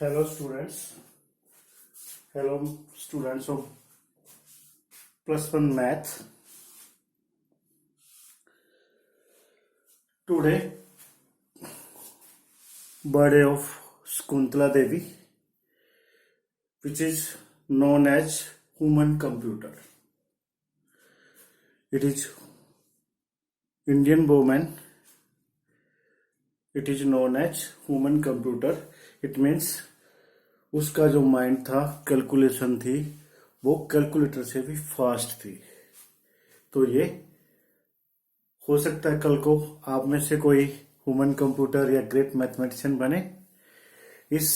Hello students. Hello students of +1 math. Today birthday of Shakuntala Devi, which is known as human computer. It is Indian woman. It is known as human computer. It means उसका जो mind था, calculation थी, वो calculator से भी fast थी। तो ये हो सकता है कल को आप में से कोई ह्यूमन कंप्यूटर या ग्रेट मैथमेटिशियन बने। इस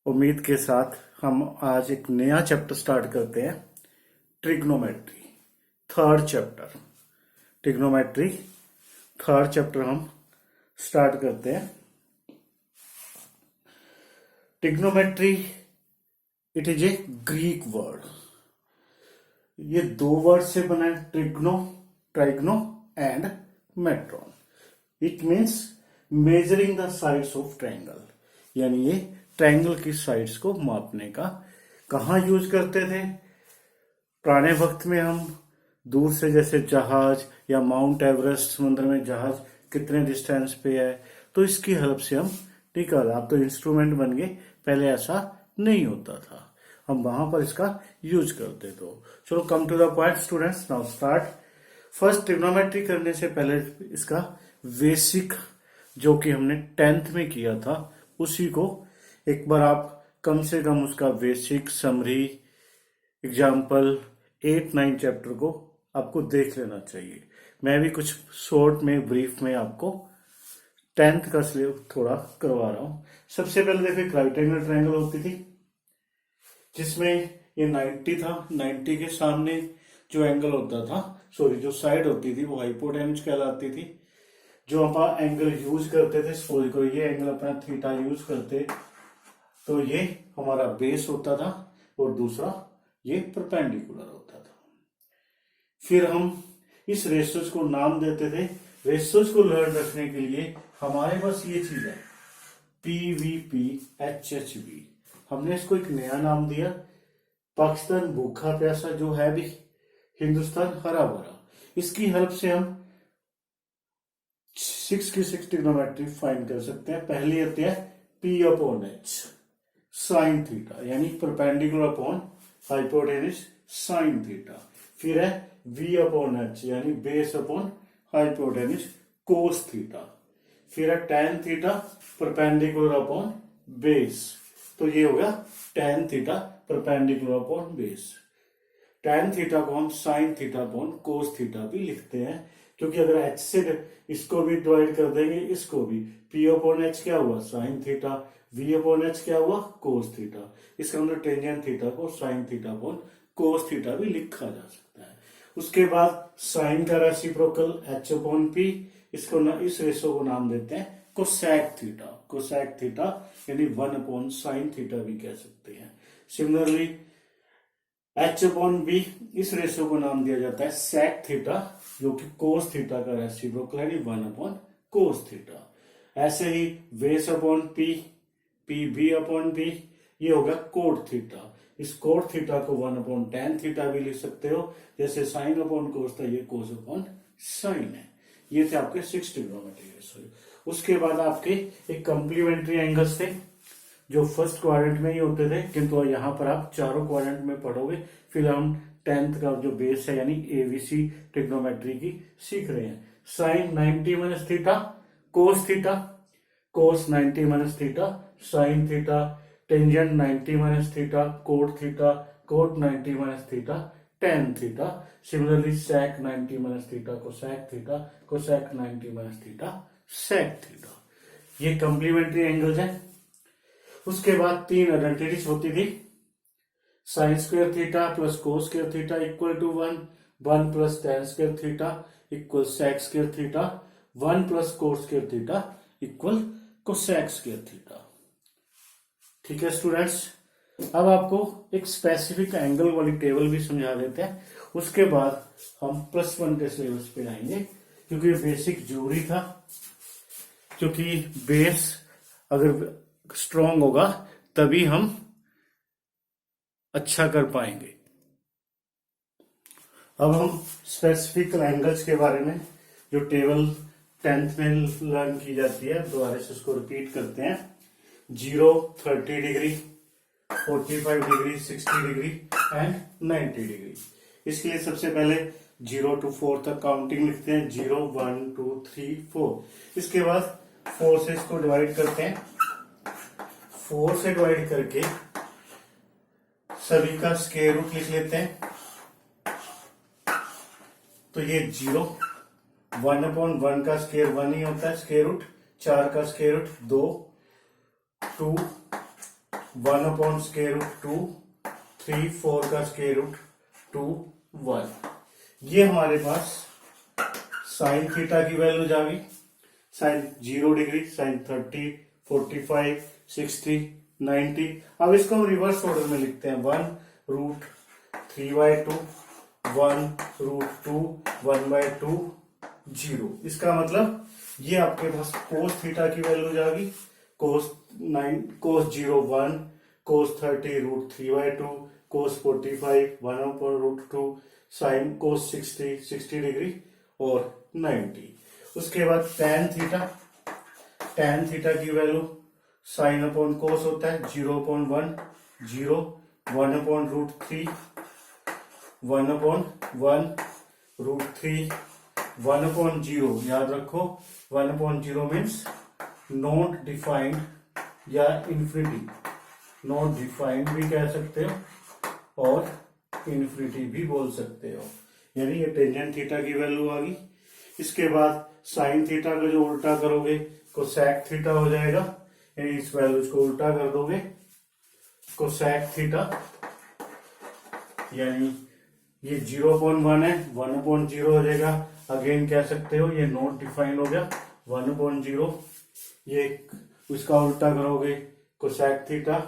उम्मीद के साथ हम आज एक नया चैप्टर स्टार्ट करते हैं, trigonometry, third chapter. Trigonometry third chapter हम स्टार्ट करते हैं। Trigonometry it is a Greek word. ये दो वर्ड से बना है, trigono and metron. It means measuring the sides of triangle, यानी ये ट्रायंगल की साइड्स को मापने का। कहाँ यूज करते थे? पुराने वक्त में हम दूर से, जैसे जहाज या माउंट एवरेस्ट, समुद्र में जहाज कितने डिस्टेंस पे है, तो इसकी हेल्प से हम निकाल। आप तो इंस्ट्रूमेंट बन गए, पहले ऐसा नहीं होता था, हम वहां पर इसका यूज करते। तो चलो come to the point students, now start. First trigonometry करने से पहले इसका बेसिक जो कि हमने 10th में किया था, उसी को एक बार आप कम से कम उसका बेसिक समरी एग्जाम्पल 8-9 चैप्टर को आपको देख लेना चाहिए। मैं भी कुछ शॉर्ट में, ब्रीफ में आपको 10th का सिलेबस थोड़ा करवा रहा हूं। सबसे पहले देखो, एक राइट एंगल ट्रायंगल होती थी जिसमें ये 90 था। 90 के सामने जो एंगल होता था, जो साइड होती थी, वो हाइपोटेन्यूज कहलाती थी। जो अपन एंगल यूज करते थे, सपोज को ये एंगल अपना थीटा यूज करते, तो ये हमारा बेस होता था और दूसरा ये परपेंडिकुलर होता था। फिर हम इस रेशियोज को नाम देते थे। रेशियोज को लर्न रखने के लिए हमारे पास ये चीज है, PVP HHB। हमने इसको एक नया नाम दिया, पाकिस्तान भूखा प्यासा जो है भी, हिंदुस्तान हरा भरा। इसकी हेल्प से हम 6 की 6 ट्रिग्नोमेट्री फाइंड कर सकते हैं। पहले आते हैं P/H साइन थीटा, यानी perpendicular upon hypotenuse sine theta. फिर है V/H यानी base upon hypotenuse cos theta. फिर है tan theta perpendicular upon base, तो ये हो गया tan theta perpendicular upon base. tan theta को हम sin theta upon cos theta भी लिखते हैं, क्योंकि अगर h से इसको भी डिवाइड कर देंगे, इसको भी, P/H क्या हुआ? sin थीटा, V/H क्या हुआ? Cos theta. इसका मतलब टेंजेंट थीटा को sin theta upon cos theta भी लिखा जा सकता है। उसके बाद साइन का रेसिप्रोकल H/P, इसको इस रेशो को नाम देते हैं कोसेक थीटा। कोसेक थीटा यानी 1/sin थीटा भी कह सकते हैं। सिमिलरली H/B, इस रेशो को नाम दिया जाता है सेक थीटा, जो कि कोस थीटा का रेसिप्रोकल है, 1/cos थीटा। ऐसे ही बेस अपॉन P, PB/B, ये होगा कोट थीटा। इस कोट थीटा को 1/tan थीटा भी लिख सकते हो, जैसे साइन अपॉन कोस था, ये कोस अपॉन साइन है। ये थे आपके 6 ट्रिग्नोमेट्री रेशियो। उसके बाद आपके एक कॉम्प्लीमेंट्री एंगल्स थे, जो फर्स्ट क्वाड्रेंट में ही होते थे, किंतु यहाँ पर आप चारों क्वाड्रेंट में पढ़ोगे। फिर हम 10th का जो बेस है, यानी ABC ट्रिग्नोमेट्री की सीख रहे हैं। Sine 90 - theta, cos theta, cos 90 - theta, sine theta, tangent 90 - theta, cot theta, cot 90 - theta, tan theta. Similarly sec 90 - theta, cosec theta, cosec 90 - theta, sec theta. ये कॉम्प्लीमेंट्री एंगल्स हैं। उसके बाद 3 आइडेंटिटीज होती थी, sine square theta plus cos square theta equal to 1, 1 + tan square theta equal sec square theta, 1 + cos square theta equal cosec square theta. ठीक है students, अब आपको एक स्पेसिफिक एंगल वाली टेबल भी समझा देते हैं। उसके बाद हम +1 के सिलेबस पे आएंगे, क्योंकि बेसिक जरूरी था। क्योंकि बेस अगर स्ट्रांग होगा तभी हम अच्छा कर पाएंगे। अब हम स्पेसिफिक एंगल्स के बारे में, जो टेबल 10th में लर्न की जाती है, दोबारा से उसको रिपीट करते हैं। 0 30 degree, 45 degree, 60 degree and 90 degree. इसके लिए सबसे पहले 0 to 4 तक काउंटिंग लिखते हैं। 0 1 2 3 4। इसके बाद 4 से इसको डिवाइड करते हैं। 4 से डिवाइड करके सभी का स्क्वायर रूट लिख लेते हैं। तो ये 0, 1/1 का स्क्वायर 1 ही होता है स्क्वायर रूट, 4 का स्क्वायर रूट 2, 2 1 स्क्वायर रूट 2, 3 4 का स्क्वायर रूट 2 1। ये हमारे पास साइन थीटा की वैल्यूज आ गई। Sine 0 degree, sine 30, 45, 60, 90। अब इसको हम रिवर्स ऑर्डर में लिखते हैं। 1√3/2, 1√2, 1/2, 0। इसका मतलब ये आपके पास कोस थीटा की वैल्यूज आ गई। कोस 0 1, कोस 30 √3/2, कोस 45 1/√2, साइन कोस 60 डिग्री और 90। उसके बाद tan थीटा की वैल्यू साइन अपॉन कोस होता है 0/1, 0, 1/√3, 1/1, √3, 1/0। याद रखो 1/0 मीन्स नॉट डिफाइंड या इंफिनिटी। नॉट डिफाइंड भी कह सकते हो और इंफिनिटी भी बोल सकते हो। यानी ये टेंजेंट थीटा की वैल्यू आ गई। इसके बाद साइन थीटा का जो उल्टा करोगे कोसेक थीटा हो जाएगा। यानी इस वैल्यूज को उल्टा कर दोगे कोसेक थीटा, यानी ये 0/1 है, 1/0 हो जाएगा। अगेन कह सकते हो ये नॉट डिफाइंड हो गया 1/0। ये उसका उल्टा करोगे कोसेक थीटा,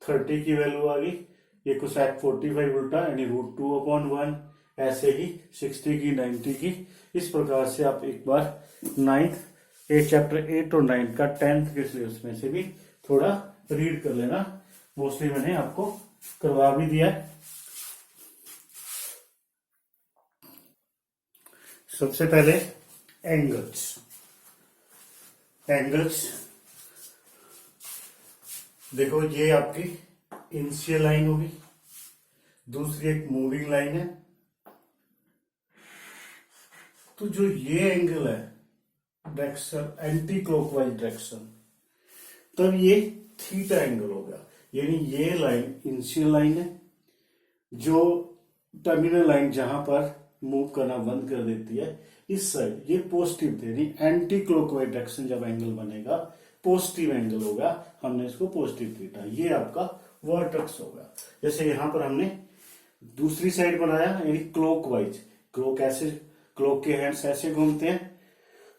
30 की वैल्यू आ गई। ये कोसेक 45 उल्टा यानी √2/1। ऐसे ही 60 की, 90 की। इस प्रकार से आप एक बार 9th चैप्टर 8 और 9 का 10th के सिलेबस में से भी थोड़ा रीड कर लेना। मोस्टली मैंने आपको करवा भी दिया है। सबसे पहले एंगल्स देखो, ये आपकी इनिशियल लाइन होगी, दूसरी एक मूविंग लाइन है। तो जो ये एंगल है डायरेक्शन एंटी क्लॉकवाइज डायरेक्शन, तब ये थीटा एंगल होगा। यानी ये लाइन इनिशियल लाइन है, जो टर्मिनल लाइन जहां पर मूव करना बंद कर देती है इस साइड, ये पॉजिटिव थे। यानी एंटी क्लॉकवाइज डायरेक्शन जब एंगल बनेगा पॉजिटिव एंगल होगा। हमने इसको पॉजिटिव थीटा, ये आपका वर्टेक्स होगा। जैसे यहां पर हमने दूसरी साइड बनाया यानी क्लॉकवाइज, क्लॉक के हैंड्स ऐसे घूमते हैं।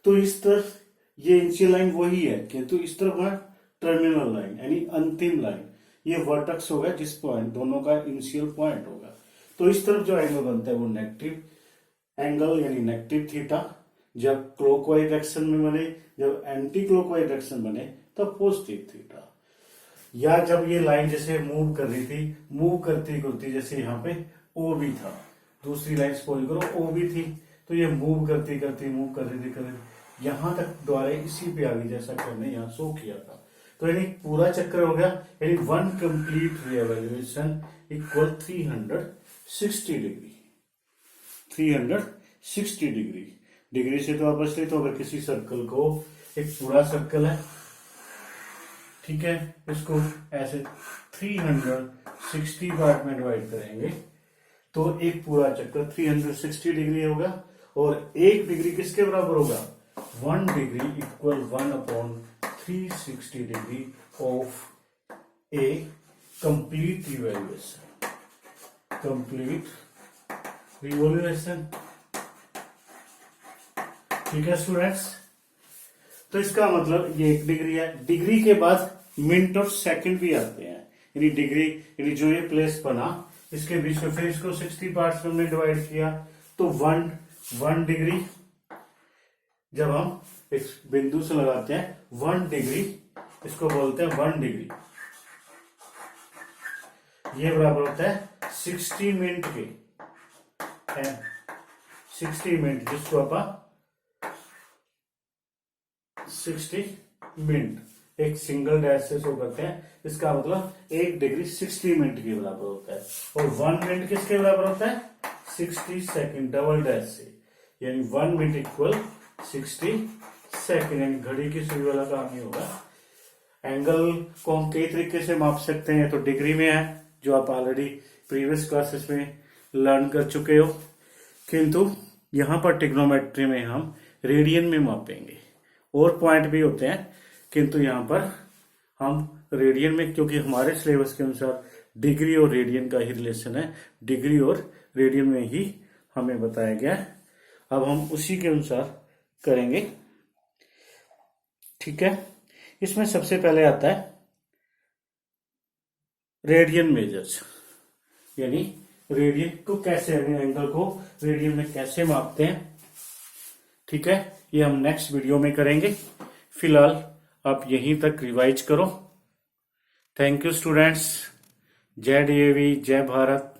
तो इस तरफ ये इनिशियल लाइन वही है, किंतु इस तरफ है टर्मिनल लाइन यानी अंतिम लाइन। ये वर्टेक्स होगा जिस पॉइंट दोनों का इनिशियल पॉइंट होगा। तो इस तरफ जो एंगल बनता है वो नेगेटिव एंगल यानी नेगेटिव थीटा जब क्लॉकवाइज डायरेक्शन में बने, जब एंटी क्लॉकवाइज डायरेक्शन बने तब पॉजिटिव थीटा। या जब ये लाइन जैसे मूव कर रही थी, मूव करती करती, जैसे यहाँ पे ओ भी था, दूसरी लाइन सपोज करो ओ भी थी, तो ये मूव करती करती मूव कर रही थी, यहां तक द्वारा इसी पे आ गई, जैसा कि हमने यहाँ शो किया था। तो यानी पूरा चक्कर हो गया, यानी 1 complete revolution equal 360 degree. 360 degree, degree से तो ऑब्वियसली, तो अगर किसी सर्कल को एक पूरा सर्कल है, ठीक है, इसको ऐसे 360 पार्ट में डिवाइड करेंगे तो एक पूरा चक्कर 360 डिग्री होगा। और 1 डिग्री किसके बराबर होगा? 1 degree equal 1/360 degree of A complete revolution. ठीक है स्टूडेंट्स, तो इसका मतलब ये 1 डिग्री है। डिग्री के बाद मिनट और सेकंड भी आते हैं, यानी डिग्री, यानी जो ये प्लेस बना इसके बीच में, फिर इसको 60 पार्ट्स में हमने डिवाइड किया, तो 1 डिग्री जब हम इस बिंदु से लगाते हैं 1 डिग्री इसको बोलते हैं 1 डिग्री। ये बराबर होता है 60 मिनट के, 60 मिनट, जिसको आप 60 मिनट एक सिंगल डैश से शो करते हैं। इसका मतलब 1 डिग्री 60 मिनट के बराबर होता है, और 1 मिनट किसके बराबर होता है? 60 सेकंड डबल डैश से, यानी 1 मिनट इक्वल 60 सेकंड, यानी घड़ी की सुई वाला काम ही होगा। एंगल को हम कई तरीके से माप सकते हैं, तो डिग्री में है जो आप ऑलरेडी प्रीवियस क्लासेस में लर्न कर चुके हो, किंतु यहां पर ट्रिग्नोमेट्री में हम रेडियन में मापेंगे। और पॉइंट भी होते हैं, किंतु यहां पर हम रेडियन में, क्योंकि हमारे सिलेबस के अनुसार डिग्री और रेडियन का ही रिलेशन है, डिग्री और रेडियन में ही हमें बताया गया है। अब हम उसी के अनुसार करेंगे, ठीक है। इसमें सबसे पहले आता है रेडियन मेजर्स, यानी रेडियन को कैसे, एंगल को रेडियन में कैसे मापते हैं, ठीक है। ये हम नेक्स्ट वीडियो में करेंगे। फिलहाल आप यहीं तक रिवाइज करो। Thank you students. जय डीएवी, जय भारत।